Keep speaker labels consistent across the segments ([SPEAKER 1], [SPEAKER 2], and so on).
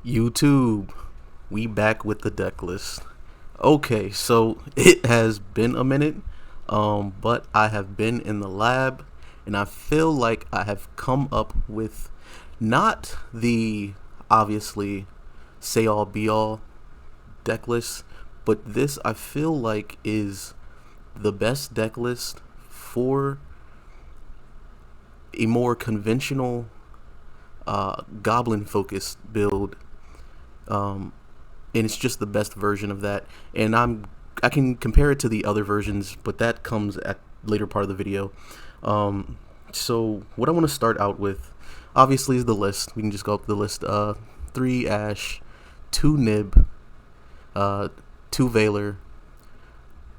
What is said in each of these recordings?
[SPEAKER 1] YouTube, we back with the deck list. Okay, so it has been a minute, but I have been in the lab, and I feel like I have come up with not the obviously say all be all deck list, but this I feel like is the best deck list for a more conventional goblin focused build, and it's just the best version of that. And I can compare it to the other versions, but that comes at later part of the video. So what I want to start out with, obviously, is the list. We can just go up the list. 3 Ash, 2 Nib, 2 Veiler,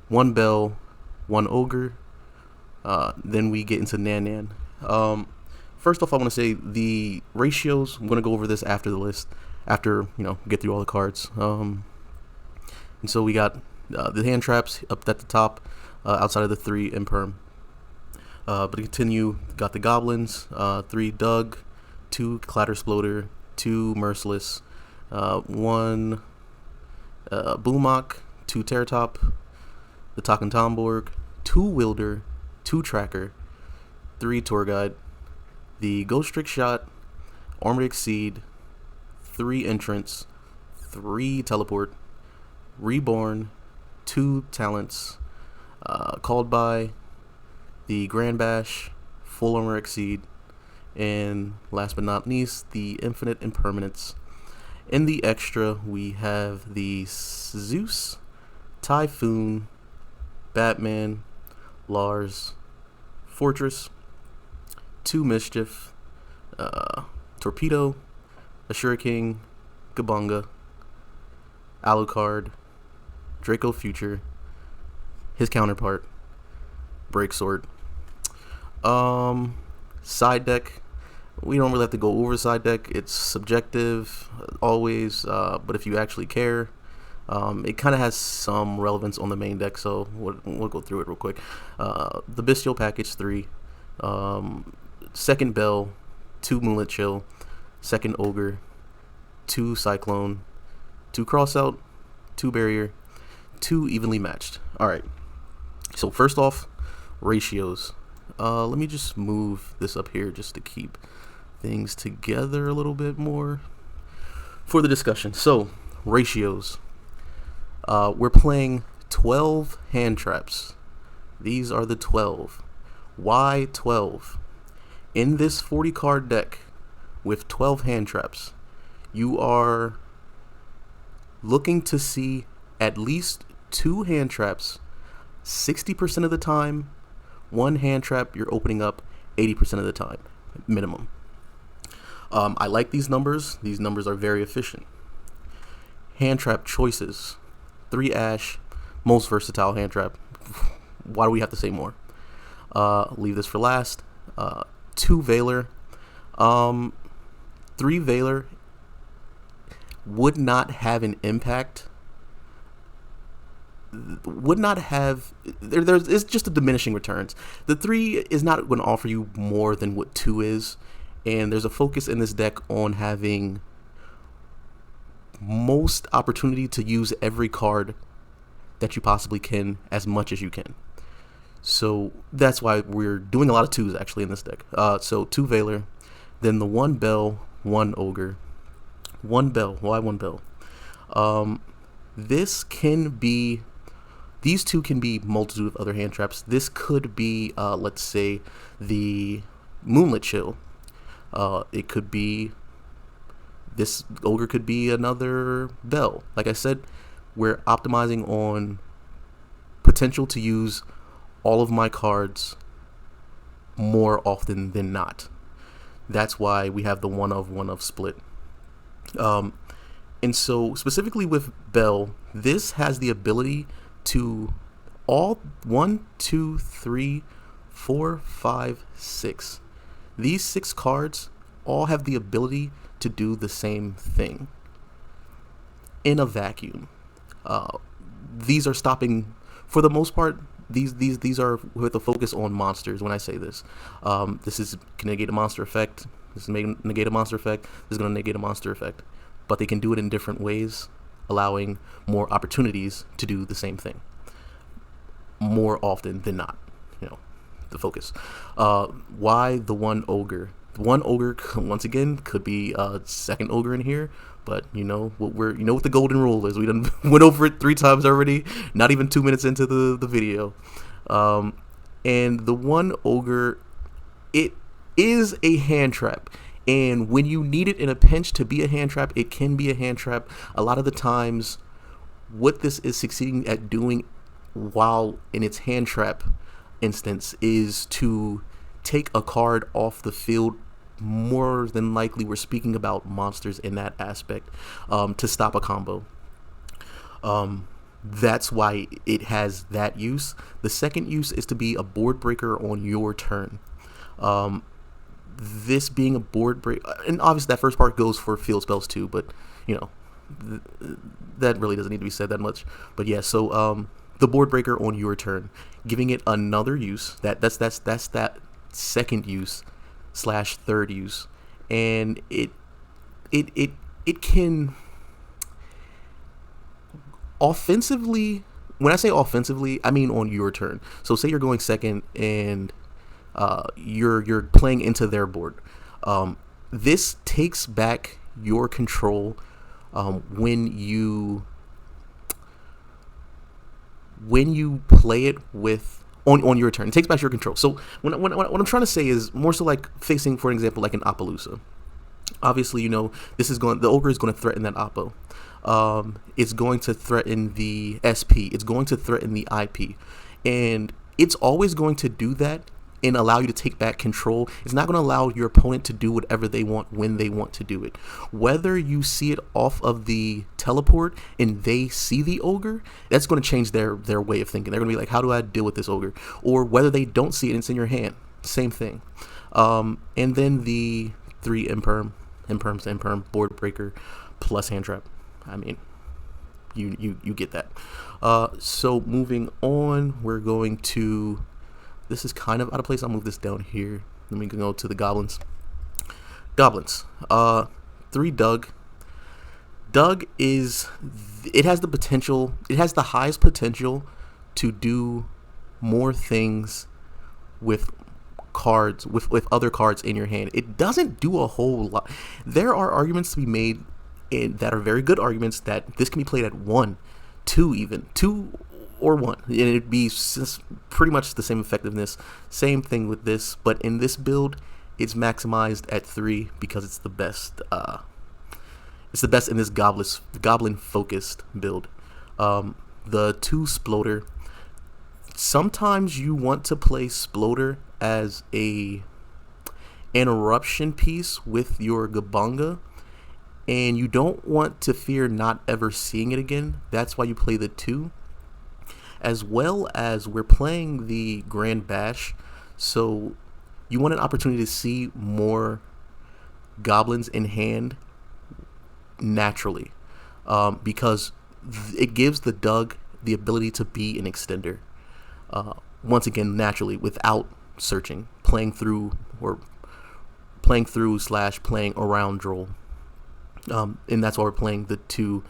[SPEAKER 1] 1 Bell, 1 Ogre. Then we get into Nan. First off, I want to say the ratios. I'm going to go over this after the list, after get through all the cards. And so we got the hand traps up at the top, outside of the 3 Imperm. But to continue, got the goblins, 3 Doug, 2 Clattersploder, 2 Merciless, 1 Boomok, 2 Terratop, the Talking Tomborg, 2 Wilder, 2 Tracker, 3 Tour Guide, the Ghost Trick Shot, Armored Exceed, 3 Entrance, 3 Teleport, Reborn, 2 Talents, Called By, the Grand Bash, Full Armor Exceed, and last but not least, the Infinite Impermanence. In the extra, we have the Zeus, Typhoon, Batman, Lars, Fortress, 2 Mischief, Torpedo, Ashura King, Gabunga, Alucard, Draco Future, his counterpart, Breaksword. Side deck. We don't really have to go over side deck. It's subjective, always. But if you actually care, it kind of has some relevance on the main deck. So we'll go through it real quick. The Bestial Package 3, 2nd Bell, 2 Moonlit Chill, 2nd Ogre, 2 Cyclone, 2 Crossout, 2 Barrier, 2 Evenly Matched. All right. So first off, ratios. Let me just move this up here just to keep things together a little bit more for the discussion. So, ratios. We're playing 12 hand traps. These are the 12. Why 12? In this 40 card deck with 12 hand traps, you are looking to see at least 2 hand traps 60% of the time. 1 hand trap you're opening up 80% of the time, minimum. I like these numbers. These numbers are very efficient. Hand trap choices. 3 Ash, most versatile hand trap. Why do we have to say more? Leave this for last. 2 Veiler. 3 Veiler would not have an impact. Would not have there's it's just a diminishing returns. The 3 is not going to offer you more than what 2 is, and there's a focus in this deck on having most opportunity to use every card that you possibly can as much as you can. So that's why we're doing a lot of 2s actually in this deck. So 2 Veiler, then the 1 Bell, 1 Ogre, 1 Bell. Why 1 Bell? These 2 can be multitude of other hand traps. This could be, let's say, the Moonlit Chill. It could be, this Ogre could be another Bell. Like I said, we're optimizing on potential to use all of my cards more often than not. That's why we have the one of split. And so specifically with Bell, this has the ability to all 1, 2, 3, 4, 5, 6. These 6 cards all have the ability to do the same thing in a vacuum. These are stopping, for the most part. These are with a focus on monsters. When I say this, this is can negate a monster effect. This is negate a monster effect. This is going to negate a monster effect. but they can do it in different ways, allowing more opportunities to do the same thing more often than not. The focus. Why the one ogre? One ogre once again could be a second ogre in here, but what the golden rule is. We done went over it 3 times already. Not even 2 minutes into the video. And the one ogre, it is a hand trap. And when you need it in a pinch to be a hand trap, it can be a hand trap. A lot of the times, what this is succeeding at doing while in its hand trap instance is to take a card off the field. More than likely, we're speaking about monsters in that aspect, to stop a combo. That's why it has that use. The second use is to be a board breaker on your turn. This being a board break, and obviously that first part goes for field spells too, but that really doesn't need to be said that much. But yeah, so the board breaker on your turn, giving it another use. That's that second use / third use, and it can offensively. When I say offensively, I mean on your turn. So say you're going second and you're playing into their board. This takes back your control when you play it with on your turn. It takes back your control. So what I'm trying to say is more so like facing, for example, like an Appaloosa. Obviously, the ogre is going to threaten that Oppo. It's going to threaten the SP. It's going to threaten the IP, and it's always going to do that and allow you to take back control. It's not going to allow your opponent to do whatever they want when they want to do it. Whether you see it off of the teleport and they see the ogre, that's going to change their way of thinking. They're going to be like, how do I deal with this ogre? Or whether they don't see it and it's in your hand, same thing. And then the 3 imperm board breaker plus hand trap. I mean, you get that. So moving on, we're going to. This is kind of out of place. I'll move this down here. Then we can go to the goblins. 3 Doug. Doug it has the potential. It has the highest potential to do more things with cards, with other cards in your hand. It doesn't do a whole lot. There are arguments to be made, and that are very good arguments, that this can be played at 1, 2 or 1, and it'd be pretty much the same effectiveness. Same thing with this, but in this build, it's maximized at 3 because it's the best. It's the best in this goblin focused build. The 2 Sploder. Sometimes you want to play Sploder as a interruption piece with your Gabunga, and you don't want to fear not ever seeing it again. That's why you play the 2. As well as we're playing the Grand Bash, so you want an opportunity to see more goblins in hand naturally, because it gives the Doug the ability to be an extender, once again naturally, without searching, playing through / playing around Droll, and that's why we're playing the 2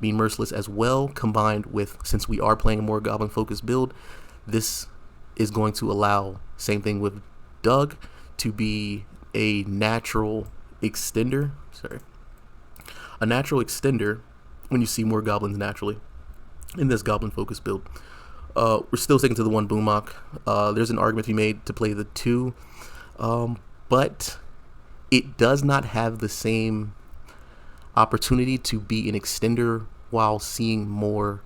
[SPEAKER 1] being merciless as well, combined with, since we are playing a more goblin focused build, this is going to allow, same thing with Doug, to be a natural extender. A natural extender when you see more goblins naturally in this goblin focused build. We're still sticking to the 1 Boomok. There's an argument to be made to play the 2, but it does not have the same opportunity to be an extender while seeing more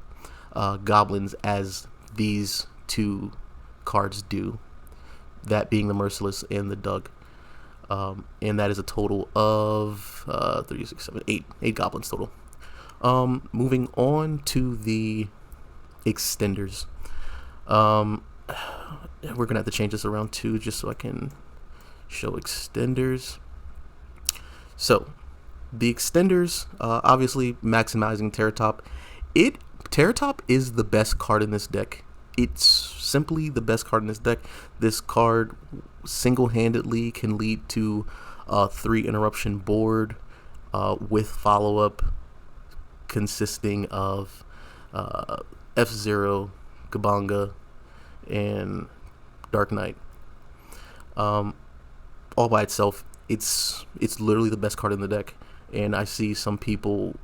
[SPEAKER 1] goblins as these 2 cards do, that being the Merciless and the Doug, and that is a total of 3, 6, 7, 8 goblins total. Moving on to the extenders. We're gonna have to change this around too, just so I can show extenders. So the extenders, obviously maximizing Terratop. Terratop is the best card in this deck. It's simply the best card in this deck. This card single-handedly can lead to a 3 interruption board. with follow-up consisting of F-Zero, Kabanga, and Dark Knight. All by itself, it's literally the best card in the deck, and I see some people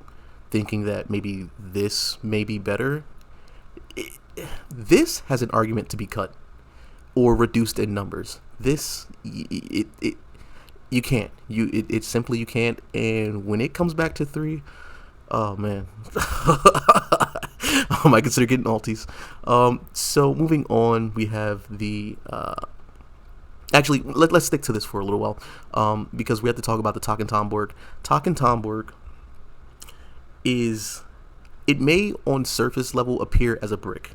[SPEAKER 1] thinking that maybe this may be better. This has an argument to be cut or reduced in numbers. This you can't. It's simply you can't. And when it comes back to 3, oh man, I might consider getting alties. So moving on, we have the actually let's stick to this for a little while, because we have to talk about the Talking Tomborg. Talking Tomborg is, it may on surface level appear as a brick.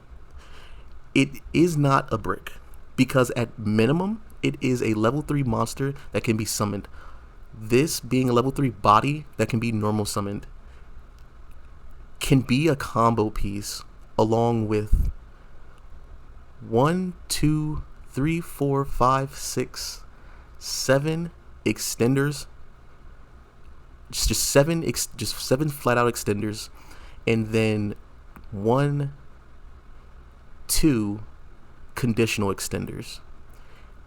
[SPEAKER 1] It is not a brick, because at minimum it is a level 3 monster that can be summoned. This being a level 3 body that can be normal summoned can be a combo piece along with 1, 2, 3, 4, 5, 6, 7 extenders. Just seven flat out extenders, and then 1, 2 conditional extenders.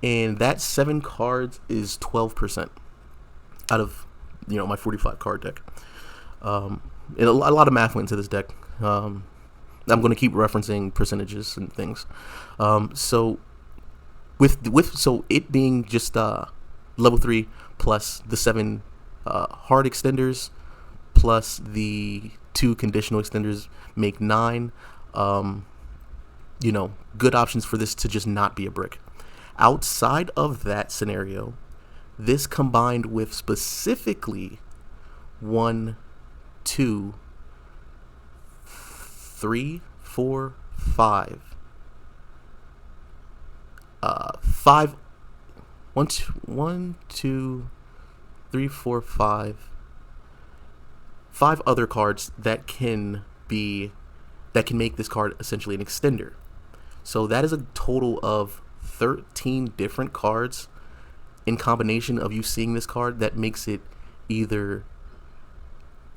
[SPEAKER 1] And that 7 cards is 12% out of my 45 card deck. And a lot of math went into this deck. I'm going to keep referencing percentages and things. So so it being just level 3 plus the 7 hard extenders plus the 2 conditional extenders make 9. Good options for this to just not be a brick. Outside of that scenario, this combined with specifically 1, 2, 3, 4, 5, 1, 2, 3, 4, 5 other cards that can make this card essentially an extender. So that is a total of 13 different cards in combination of you seeing this card that makes it either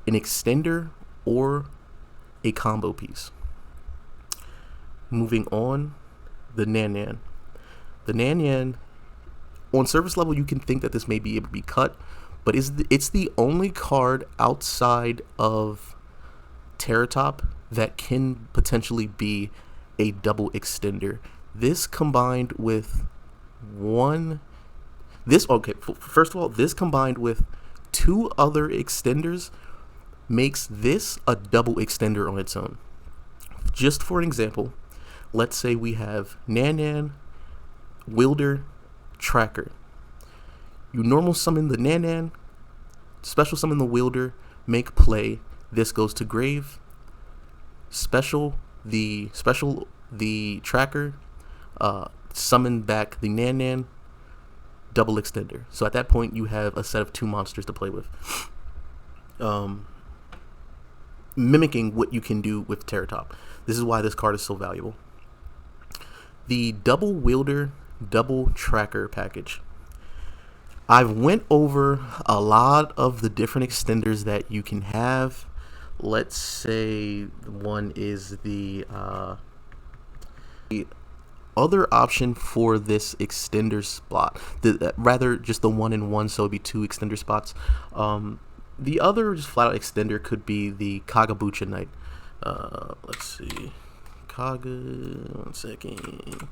[SPEAKER 1] an extender or a combo piece. Moving on, the Nan Nan. The Nan Nan, on surface level, you can think that this may be able to be cut, but it's the only card outside of Terratop that can potentially be a double extender. This combined with first of all, this combined with 2 other extenders makes this a double extender on its own. Just for an example, let's say we have Nan Nan, Wielder, Tracker. You normal summon the Nan Nan, special summon the Wielder, make play. This goes to grave. Special the Tracker, summon back the Nan Nan, double extender. So at that point, you have a set of 2 monsters to play with, mimicking what you can do with Terratop. This is why this card is so valuable. The double Wielder, double Tracker package. I've went over a lot of the different extenders that you can have. Let's say one is the other option for this extender spot. Rather just the 1-in-1, so it'd be 2 extender spots. The other just flat out extender could be the Kagabucha Knight. Let's see. One second.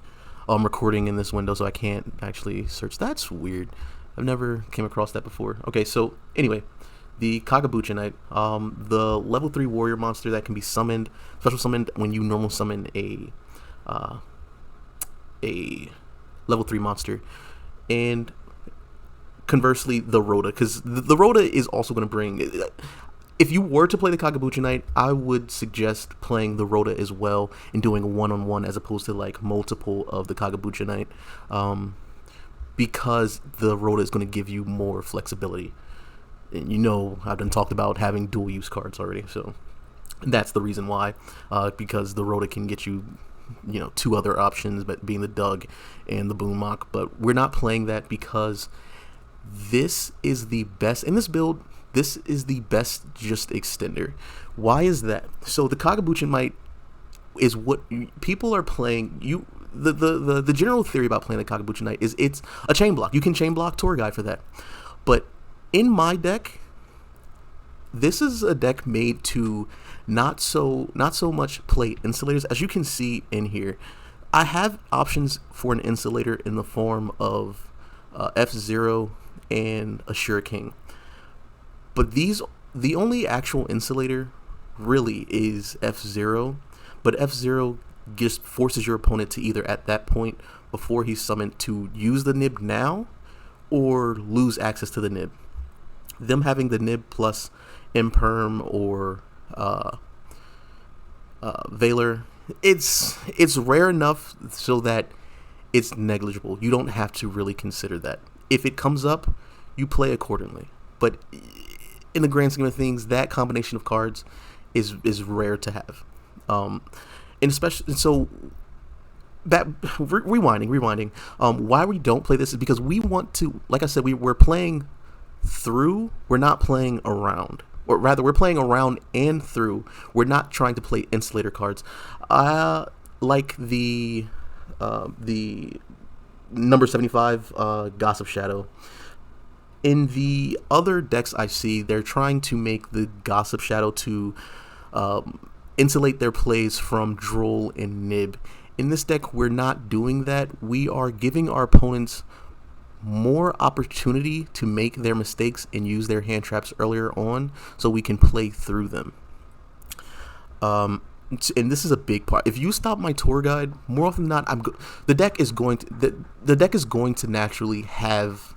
[SPEAKER 1] Oh, I'm recording in this window, so I can't actually search. That's weird. I've never came across that before. Okay, so anyway, the Kagabucha Knight, the level 3 warrior monster that can be summoned, special summoned when you normal summon a level 3 monster. And conversely, the Rhoda, because the Rhoda is also going to bring... If you were to play the Kagabucha Knight, I would suggest playing the Rhoda as well and doing a 1-on-1 as opposed to like multiple of the Kagabucha Knight, because the Rhoda is going to give you more flexibility. And I've done talked about having dual use cards already, so that's the reason why, because the Rhoda can get you 2 other options, but being the Doug and the Boommock. But we're not playing that because this is the best in this build. this is the best just extender. Why is that? So the Kagabuchi Might is what people are playing. The general theory about playing the Kagabuchi Knight is it's a chain block. You can chain block Tour Guide for that. But in my deck, this is a deck made to not so much play insulators. As you can see in here, I have options for an insulator in the form of F-Zero and a Shuriken. But the only actual insulator really is F-Zero. But F-Zero just forces your opponent to either at that point before he's summoned to use the nib now or lose access to the nib. Them having the nib plus Imperm or Valor, it's rare enough so that it's negligible. You don't have to really consider that. If it comes up, you play accordingly. But in the grand scheme of things, that combination of cards is rare to have. And especially so that rewinding. Why we don't play this is because we want to, like I said, we're playing through. We're not playing around, or rather, we're playing around and through. We're not trying to play insulator cards. Like the number 75 Gossip Shadow. In the other decks I see, they're trying to make the Gossip Shadow to insulate their plays from Droll and Nib. In this deck, we're not doing that. We are giving our opponents more opportunity to make their mistakes and use their hand traps earlier on so we can play through them. And this is a big part. If you stop my Tour Guide, more often than not, the deck is going to naturally have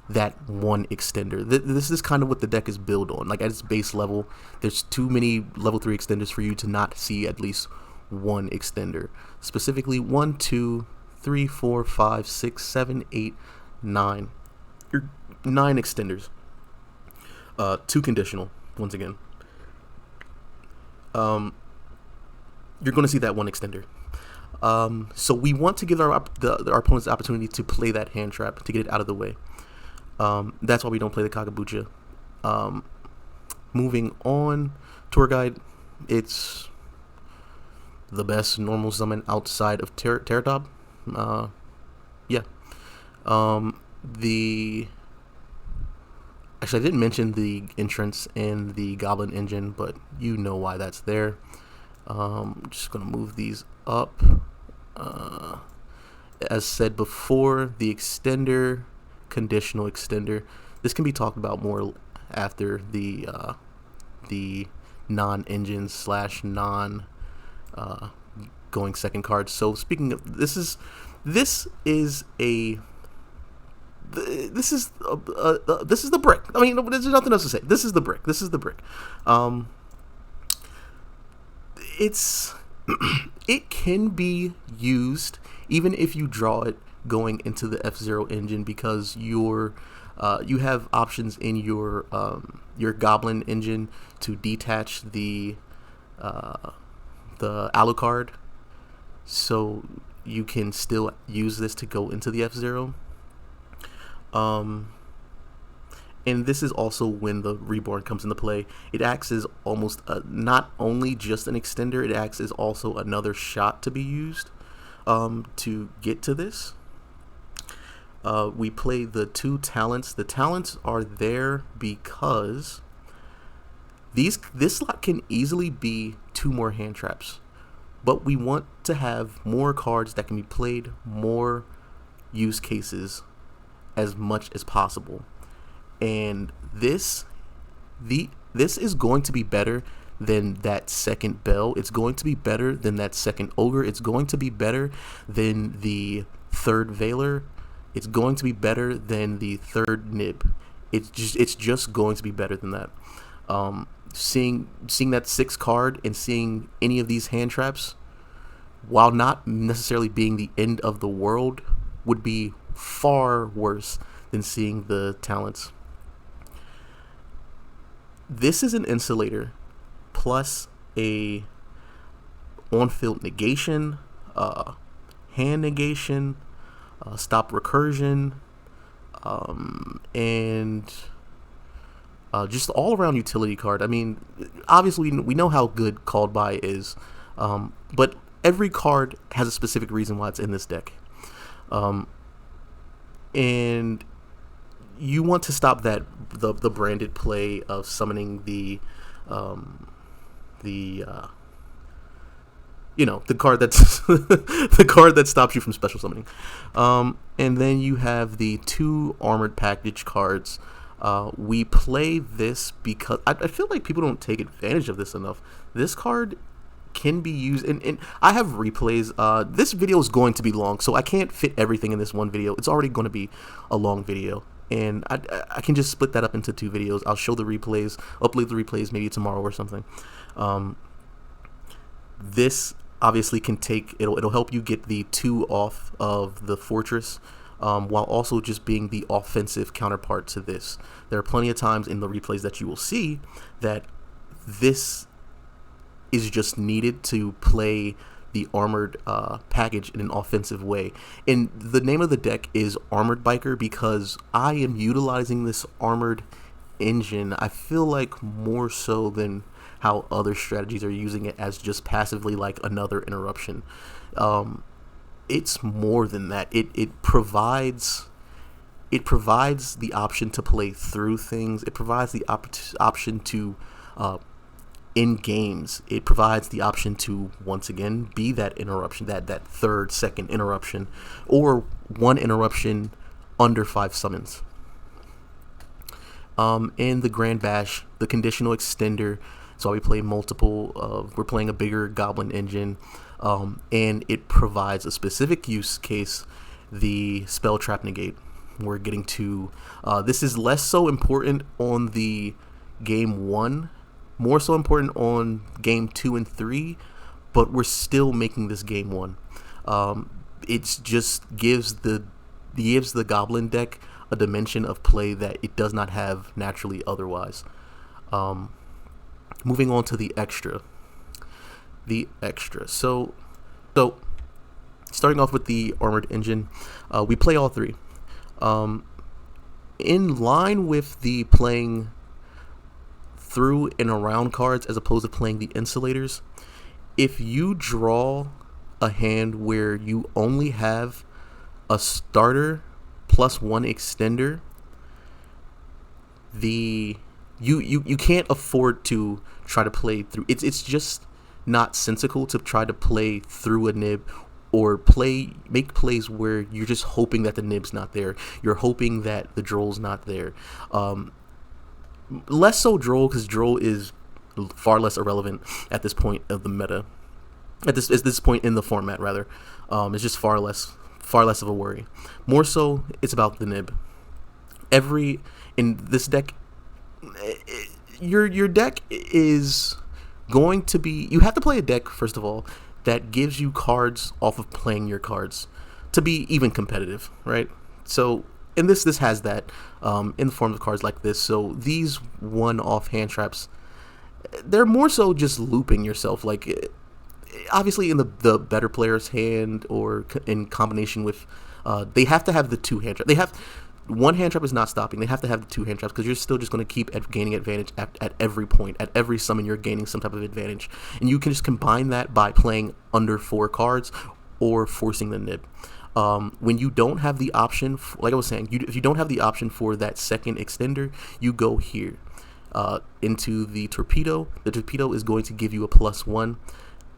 [SPEAKER 1] that one extender. This is kind of what the deck is built on. Like at its base level, there's too many level 3 extenders for you to not see at least one extender. Specifically 1, 2, 3, 4, 5, 6, 7, 8, 9. Your 9 extenders. 2 conditional, once again. You're going to see that one extender. So we want to give our opponents the opportunity to play that hand trap to get it out of the way. That's why we don't play the Kagabuchi. Moving on, Tour Guide, it's the best normal summon outside of Terratop. Yeah. Actually, I didn't mention the entrance and the Goblin engine, but you know why that's there. I'm just going to move these up. As said before, the extender, conditional extender. This can be talked about more after the non-engine / non going second card. So speaking of, this is the brick. I mean, there's nothing else to say. This is the brick. It can be used even if you draw it going into the F-Zero engine, because you have options in your Goblin engine to detach the Alucard, so you can still use this to go into the F-Zero. And this is also when the Reborn comes into play. It acts as almost not only just an extender, it acts as also another shot to be used to get to this. We play the 2 talents. The talents are there because this slot can easily be 2 more hand traps, but we want to have more cards that can be played, more use cases as much as possible. And this is going to be better than that second Bell. It's going to be better than that second Ogre. It's going to be better than the third Valor. It's going to be better than the third Nib. It's just going to be better than that. Seeing that 6 card and seeing any of these hand traps, while not necessarily being the end of the world, would be far worse than seeing the talents. This is an insulator plus a on-field negation, hand negation, stop recursion, and Just all around utility card. I mean, obviously we know how good Called By is, but every card has a specific reason why it's in this deck, and you want to stop the branded play of summoning the the card that's the card that stops you from special summoning. And then you have the 2 armored package cards. We play this because I feel like people don't take advantage of this enough. This card can be used, and I have replays. This video is going to be long, so I can't fit everything in this one video. It's already going to be a long video, and I can just split that up into 2 videos. I'll show the replays, upload the replays maybe tomorrow or something. This obviously can take, it'll help you get the 2 off of the fortress, while also just being the offensive counterpart to this. There are plenty of times in the replays that you will see that this is just needed to play the armored package in an offensive way. And the name of the deck is Armored Biker because I am utilizing this armored engine, I feel like, more so than how other strategies are using it as just passively like another interruption. It's more than that. It provides the option to play through things. It provides the option to in games. It provides the option to once again be that interruption, that third, second interruption, or one interruption under 5 summons. In the Grand Bash, the conditional extender. So we play multiple. We're playing a bigger Goblin engine, and it provides a specific use case, the Spell Trap Negate. We're getting to. This is less so important on the game 1, more so important on game 2 and 3, but we're still making this game 1. It just gives the Goblin deck a dimension of play that it does not have naturally otherwise. Moving on to the extra. So starting off with the armored engine, we play all 3. In line with the playing through and around cards as opposed to playing the insulators, if you draw a hand where you only have a starter plus 1 extender, you can't afford to try to play through. It's just not sensical to try to play through a nib or make plays where you're just hoping that the nib's not there. You're hoping that the droll's not there. Less so droll, because droll is far less irrelevant at this point of the meta. At this point in the format, rather, it's just far less of a worry. More so, it's about the nib. In this deck, your deck is going to be. You have to play a deck first of all that gives you cards off of playing your cards to be even competitive, right? So, and this has that in the form of cards like this. So these one-off hand traps, they're more so just looping yourself. Like, obviously in the better player's hand or in combination with, they have to have the 2 hand traps. One hand trap is not stopping. They have to have the 2 hand traps because you're still just going to keep gaining advantage at every point. At every summon, you're gaining some type of advantage. And you can just combine that by playing under 4 cards or forcing the nib. When you don't have the option, like I was saying, if you don't have the option for that second extender, you go here into the torpedo. The torpedo is going to give you a +1.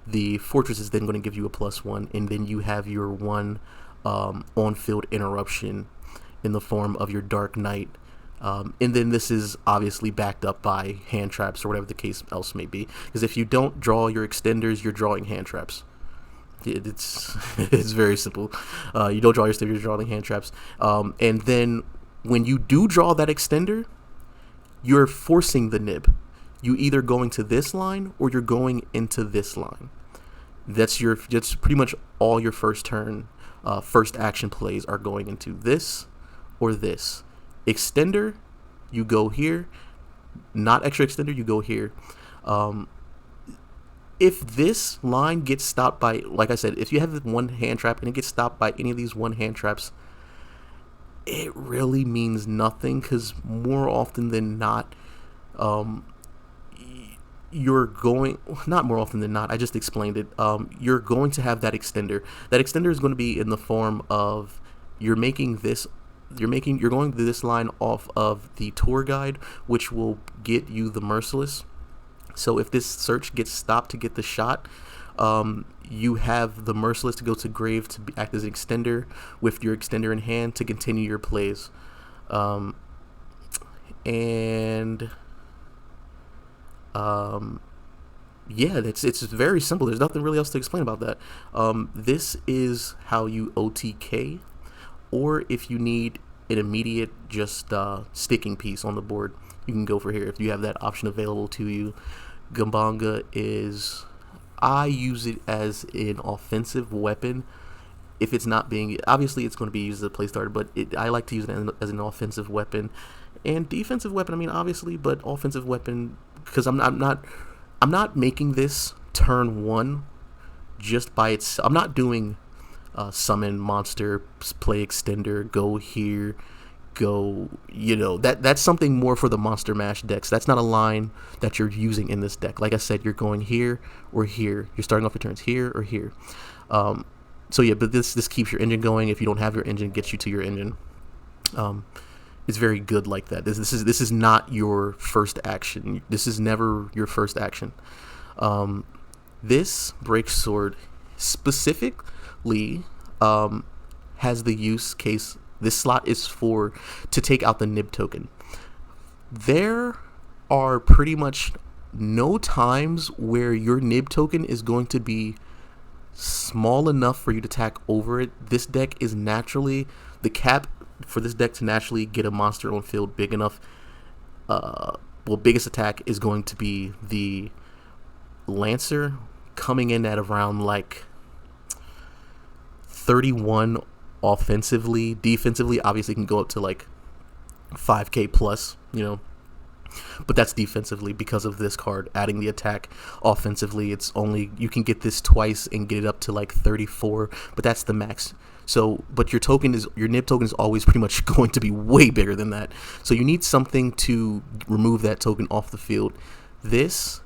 [SPEAKER 1] The fortress is then going to give you a +1, and then you have your 1 on-field interruption in the form of your Dark Knight. And then this is obviously backed up by hand traps or whatever the case else may be. Because if you don't draw your extenders, you're drawing hand traps. It's very simple. You don't draw your extenders, you're drawing hand traps. And then when you do draw that extender, you're forcing the nib. You either going to this line or you're going into this line. That's pretty much all your first turn, first action plays are going into this or this. Extender, you go here. Not extra extender, you go here. If this line gets stopped by, like I said, if you have 1 hand trap and it gets stopped by any of these 1 hand traps, it really means nothing, because more often than not, um, you're going, not more often than not, I just explained it, you're going to have that extender. That extender is going to be in the form of, you're making this, you're going this line off of the tour guide, which will get you the Merciless. So if this search gets stopped to get the shot, you have the Merciless to go to grave to act as an extender, with your extender in hand to continue your plays. And yeah, it's very simple. There's nothing really else to explain about that. This is how you OTK, or if you need an immediate just sticking piece on the board, you can go for here if you have that option available to you. Gambanga is, I use it as an offensive weapon. If it's not being, obviously it's going to be used as a play starter, but I like to use it as an offensive weapon. And defensive weapon, I mean, obviously, but offensive weapon, because I'm not making this turn one just by its. I'm not doing summon monster, play extender, go here, go. That's something more for the Monster Mash decks. That's not a line that you're using in this deck. Like I said, you're going here or here. You're starting off your turns here or here. So yeah, but this keeps your engine going. If you don't have your engine, gets you to your engine. It's very good like that. This is not your first action. This is never your first action. This Break Sword specifically has the use case. This slot is to take out the nib token. There are pretty much no times where your nib token is going to be small enough for you to attack over it. This deck is naturally, the cap for this deck to naturally get a monster on field big enough, biggest attack is going to be the Lancer, coming in at around like 31 offensively. Defensively, obviously can go up to like 5k plus, but that's defensively because of this card adding the attack. Offensively, it's only, you can get this twice and get it up to like 34, but that's the max. So, but your nib token is always pretty much going to be way bigger than that. So you need something to remove that token off the field. This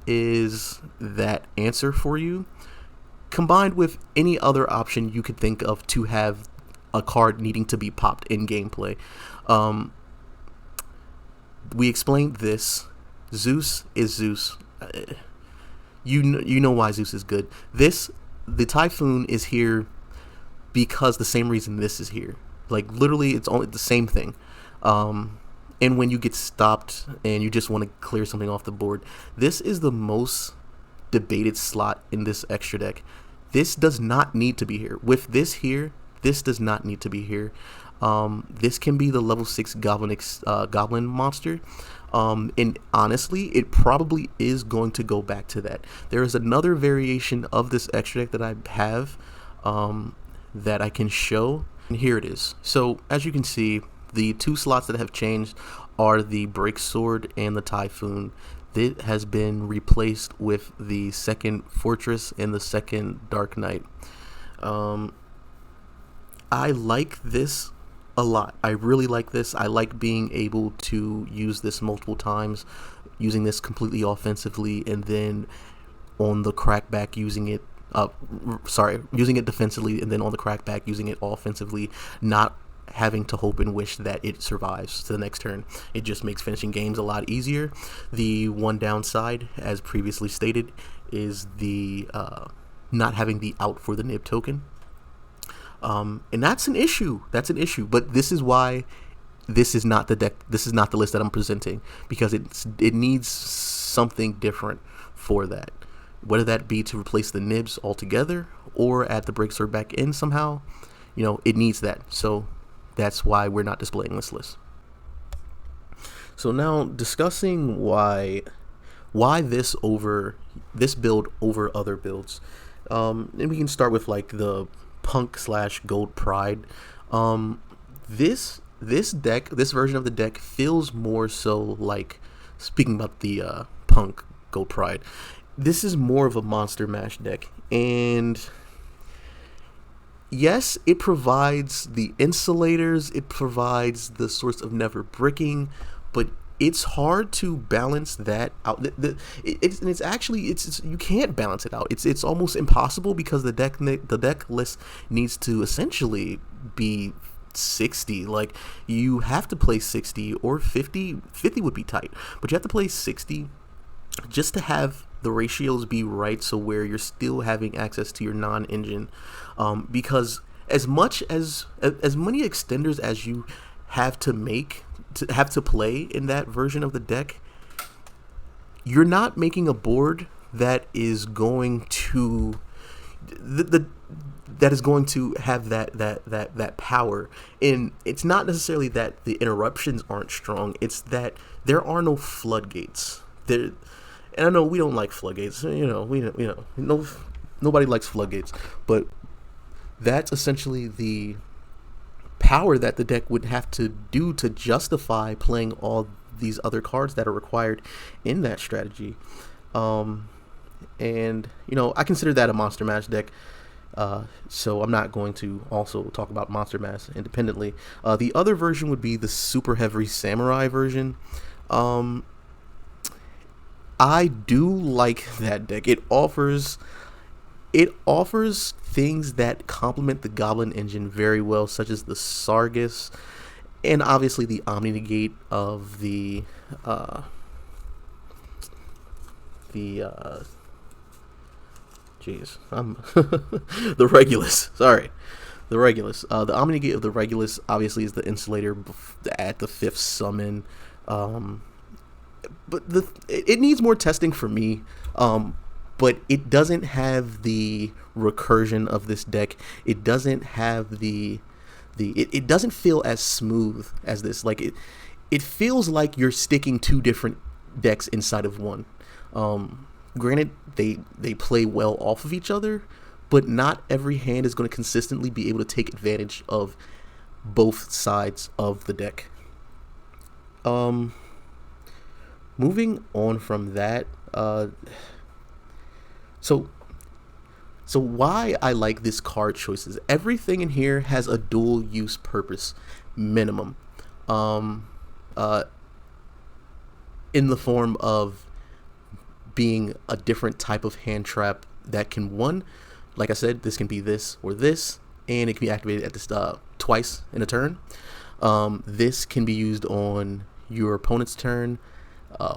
[SPEAKER 1] is that answer for you, combined with any other option you could think of to have a card needing to be popped in gameplay. We explained this. Zeus is Zeus. You know why Zeus is good. The Typhoon is here because the same reason this is here. Like, literally, it's only the same thing. And when you get stopped and you just want to clear something off the board, this is the most debated slot in this extra deck. This does not need to be here. With this here, this does not need to be here. This can be the level 6 Goblin monster. And honestly, it probably is going to go back to that. There is another variation of this extra deck that I have that I can show, and here it is. So as you can see, the two slots that have changed are the Break Sword and the Typhoon. It has been replaced with the second Fortress and the second Dark Knight. I like this a lot. I really like this. I like being able to use this multiple times, using this completely offensively, and then on the crackback using it using it defensively, and then on the crackback using it offensively, not having to hope and wish that it survives to the next turn. It just makes finishing games a lot easier. The one downside, as previously stated, is the not having the out for the nib token. And that's an issue. But this is why this is not the deck. This is not the list that I'm presenting, because it needs something different for that. Whether that be to replace the nibs altogether or add the Break Sword back in somehow, it needs that. So that's why we're not displaying this list. So now discussing why this build over other builds. And we can start with like the Punk / Gold Pride. This version of the deck feels more so like, speaking about the Punk Gold Pride, this is more of a Monster Mash deck. And yes, it provides the insulators, it provides the source of never bricking, but it's hard to balance that out. It's you can't balance it out. It's almost impossible because the deck list needs to essentially be 60. Like, you have to play 60 or 50. 50 would be tight, but you have to play 60 just to have the ratios be right, so where you're still having access to your non-engine, because as much as many extenders as you have to play in that version of the deck, you're not making a board that is going to that is going to have that power. And it's not necessarily that the interruptions aren't strong, it's that there are no floodgates there. And I know we don't like floodgates, nobody likes floodgates, but that's essentially the power that the deck would have to do to justify playing all these other cards that are required in that strategy. And I consider that a Monster Mash deck, so I'm not going to also talk about Monster Mash independently. The other version would be the Super Heavy Samurai version. I do like that deck. It offers things that complement the Goblin engine very well, such as the Sargus, and obviously the Omni Negate of the the Regulus. Sorry, the Regulus. The Omni Negate of the Regulus obviously is the insulator at the 5th summon. But it needs more testing for me. But it doesn't have the recursion of this deck. It doesn't have it doesn't feel as smooth as this. Like, it feels like you're sticking 2 different decks inside of one. Granted, they play well off of each other, but not every hand is going to consistently be able to take advantage of both sides of the deck. Moving on from that, So why I like this card choices? Everything in here has a dual use purpose minimum, in the form of being a different type of hand trap that can, one, like I said, this can be this or this, and it can be activated at this twice in a turn. This can be used on your opponent's turn,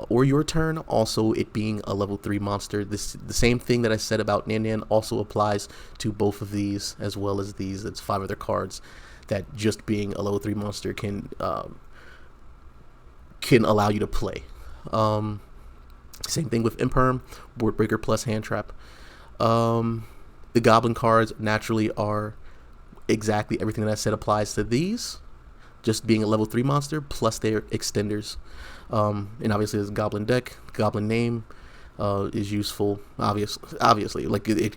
[SPEAKER 1] or your turn. Also, it being a level 3 monster, the same thing that I said about Nan Nan also applies to both of these, as well as these. It's 5 other cards that just being a level 3 monster can allow you to play. Same thing with Imperm, Board Breaker plus Hand Trap. The Goblin cards naturally are exactly everything that I said applies to these, just being a level 3 monster plus their extenders. And obviously, this Goblin deck, Goblin name is useful. Obviously, like and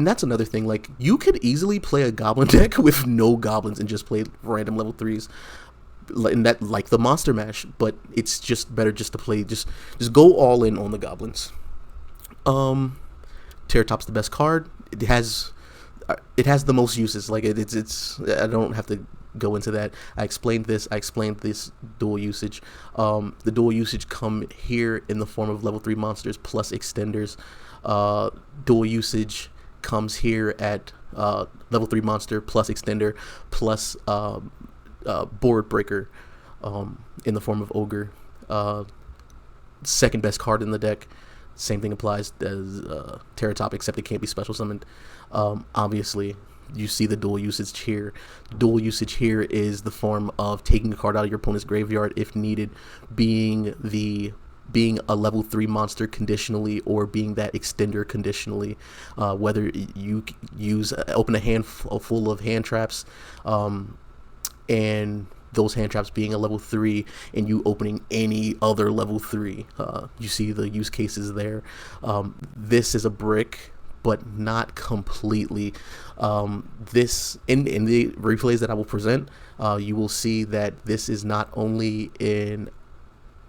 [SPEAKER 1] that's another thing. Like, you could easily play a Goblin deck with no goblins and just play random level 3s, and that, like the Monster Mash. But it's just better just to play, just go all in on the goblins. Terratop's the best card. It has the most uses. Like, it's I don't have to go into that. I explained this dual usage. The dual usage come here in the form of level 3 monsters plus extenders. Dual usage comes here at level 3 monster plus extender plus board breaker, in the form of ogre. Second best card in the deck. Same thing applies as Terratop, except it can't be special summoned. Obviously, you see the dual usage here. Dual usage here is the form of taking a card out of your opponent's graveyard if needed, being a level 3 monster conditionally, or being that extender conditionally. Whether you open a hand full of hand traps, and those hand traps being a level 3, and you opening any other level 3. You see the use cases there. This is a brick, but not completely. This in the replays that I will present, you will see that this is not only in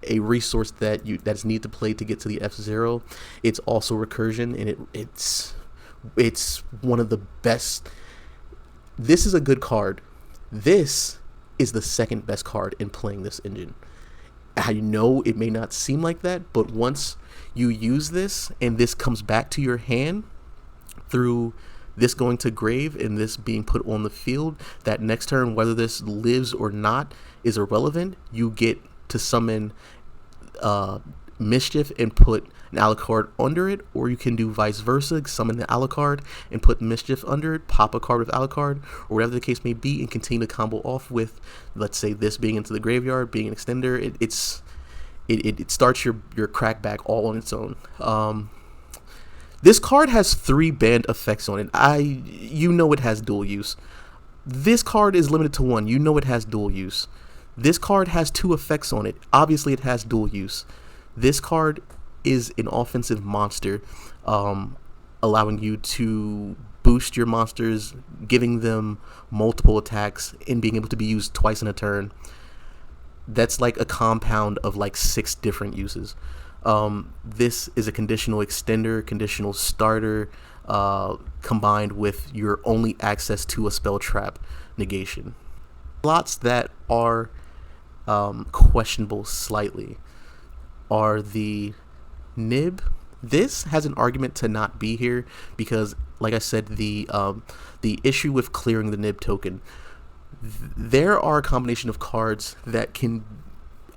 [SPEAKER 1] a resource that's needed to play to get to the F0, it's also recursion, and it's one of the best. This is a good card. This is the second best card in playing this engine. I know it may not seem like that, but once you use this and this comes back to your hand through this going to grave and this being put on the field, that next turn, whether this lives or not is irrelevant. You get to summon Mischief and put an Alucard under it, or you can do vice versa, summon the Alucard and put Mischief under it, pop a card with Alucard, or whatever the case may be, and continue to combo off with, let's say, this being into the graveyard, being an extender. It starts your crackback all on its own. This card has 3 banned effects on it. You know it has dual use. This card is limited to 1. You know it has dual use. This card has 2 effects on it. Obviously, it has dual use. This card is an offensive monster, allowing you to boost your monsters, giving them multiple attacks, and being able to be used twice in a turn. That's like a compound of like 6 different uses. This is a conditional extender, conditional starter, combined with your only access to a spell trap negation. Slots that are questionable slightly are the Nib. This has an argument to not be here because, like I said, the issue with clearing the Nib token. There are a combination of cards that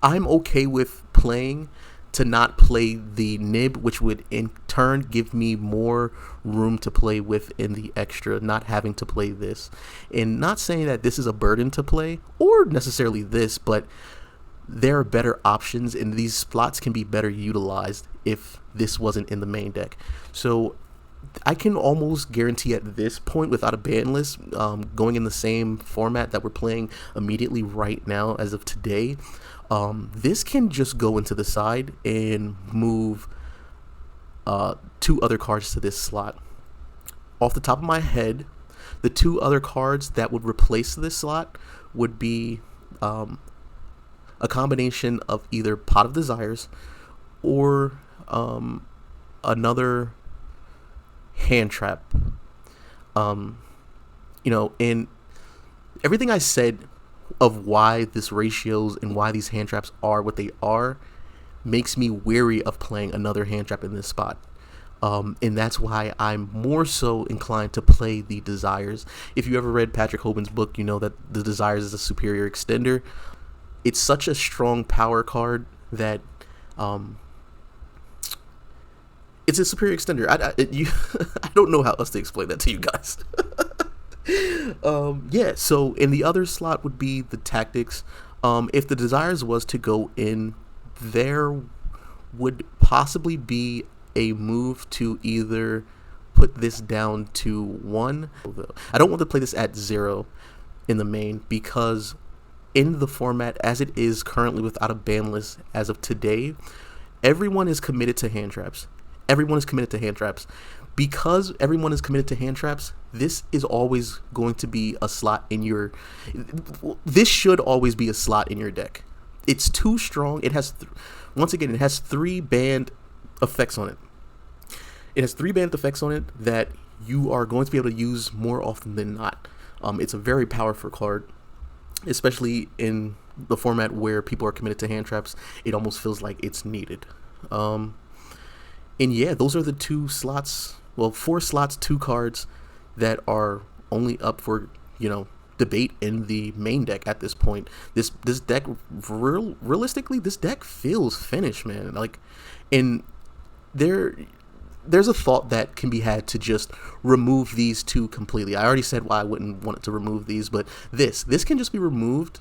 [SPEAKER 1] I'm okay with playing to not play the Nib, which would in turn give me more room to play with in the extra, not having to play this. And not saying that this is a burden to play, or necessarily this, but there are better options, and these slots can be better utilized if this wasn't in the main deck. So I can almost guarantee at this point, without a ban list, going in the same format that we're playing immediately right now as of today, this can just go into the side and move 2 other cards to this slot. Off the top of my head, the 2 other cards that would replace this slot would be a combination of either Pot of Desires or another hand trap. And everything I said of why this ratios and why these hand traps are what they are makes me wary of playing another hand trap in this spot. And that's why I'm more so inclined to play the Desires. If you ever read Patrick Hoban's book, you know that the Desires is a superior extender. It's such a strong power card that it's a superior extender. I don't know how else to explain that to you guys. Yeah, so in the other slot would be the Tactics. If the Desires was to go in, there would possibly be a move to either put this down to 1. I don't want to play this at 0 in the main, because in the format as it is currently without a ban list as of today, everyone is committed to hand traps. Everyone is committed to hand traps. Because everyone is committed to hand traps, this is always going to be a slot in your... This should always be a slot in your deck. It's too strong. It has... Once again, it has 3 banned effects on it. It has 3 banned effects on it that you are going to be able to use more often than not. It's a very powerful card, especially in the format where people are committed to hand traps. It almost feels like it's needed. And yeah, those are the 2 slots, well, 4 slots, 2 cards that are only up for, debate in the main deck at this point. This deck, realistically, this deck feels finished, man. Like, and there's a thought that can be had to just remove these 2 completely. I already said why I wouldn't want it to remove these, but this can just be removed,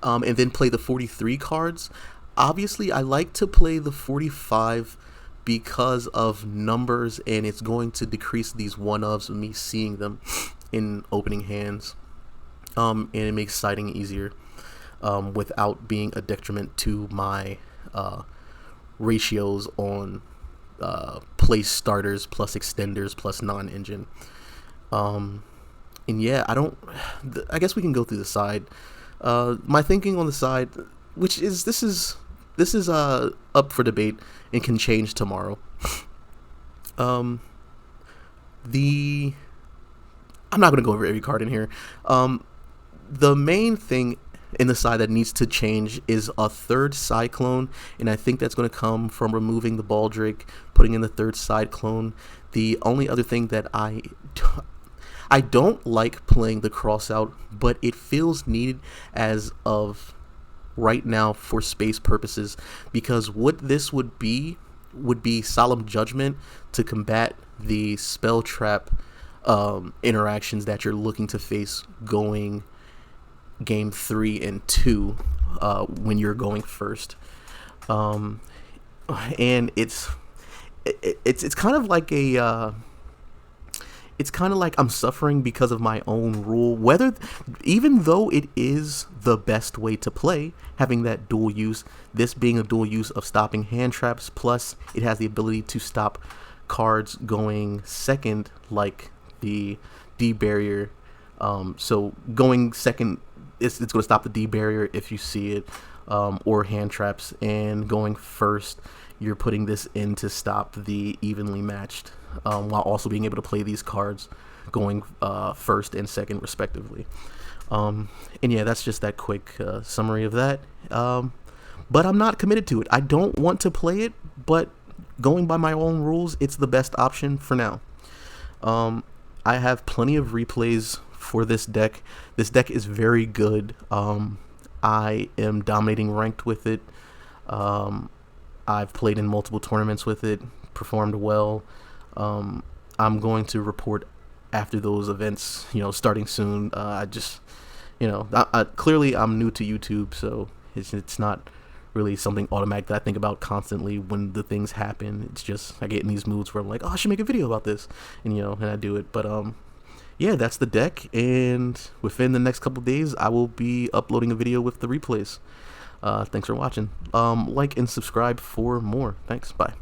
[SPEAKER 1] and then play the 43 cards. Obviously, I like to play the 45 because of numbers, and it's going to decrease these 1-ofs of me seeing them in opening hands, and it makes siding easier without being a detriment to my ratios on place starters plus extenders plus non-engine. And yeah, I guess we can go through the side. My thinking on the side, which is this is up for debate and can change tomorrow. I'm not going to go over every card in here. The main thing in the side that needs to change is a third Cyclone, and I think that's going to come from removing the Baldric, putting in the third Cyclone. The only other thing that I don't like playing the Crossout, but it feels needed as of right now for space purposes, because what this would be Solemn Judgment to combat the spell trap interactions that you're looking to face going game 3 and 2 when you're going first. And it's kind of like it's kind of like I'm suffering because of my own rule, even though it is the best way to play, having that dual use, this being a dual use of stopping hand traps, plus it has the ability to stop cards going second, like the D barrier. So going second, it's going to stop the D barrier if you see it, or hand traps, and going first, you're putting this in to stop the evenly matched, while also being able to play these cards going first and second respectively. And yeah, that's just that quick summary of that. But I'm not committed to it. I don't want to play it, but going by my own rules, it's the best option for now. I have plenty of replays for this deck. This deck is very good. I am dominating ranked with it. I've played in multiple tournaments with it, performed well. I'm going to report after those events, starting soon. Clearly I'm new to YouTube, so it's not really something automatic that I think about constantly when the things happen. It's just I get in these moods where I'm like, oh, I should make a video about this, and I do it. But yeah, that's the deck, and within the next couple days, I will be uploading a video with the replays. Thanks for watching. Like and subscribe for more. Thanks. Bye.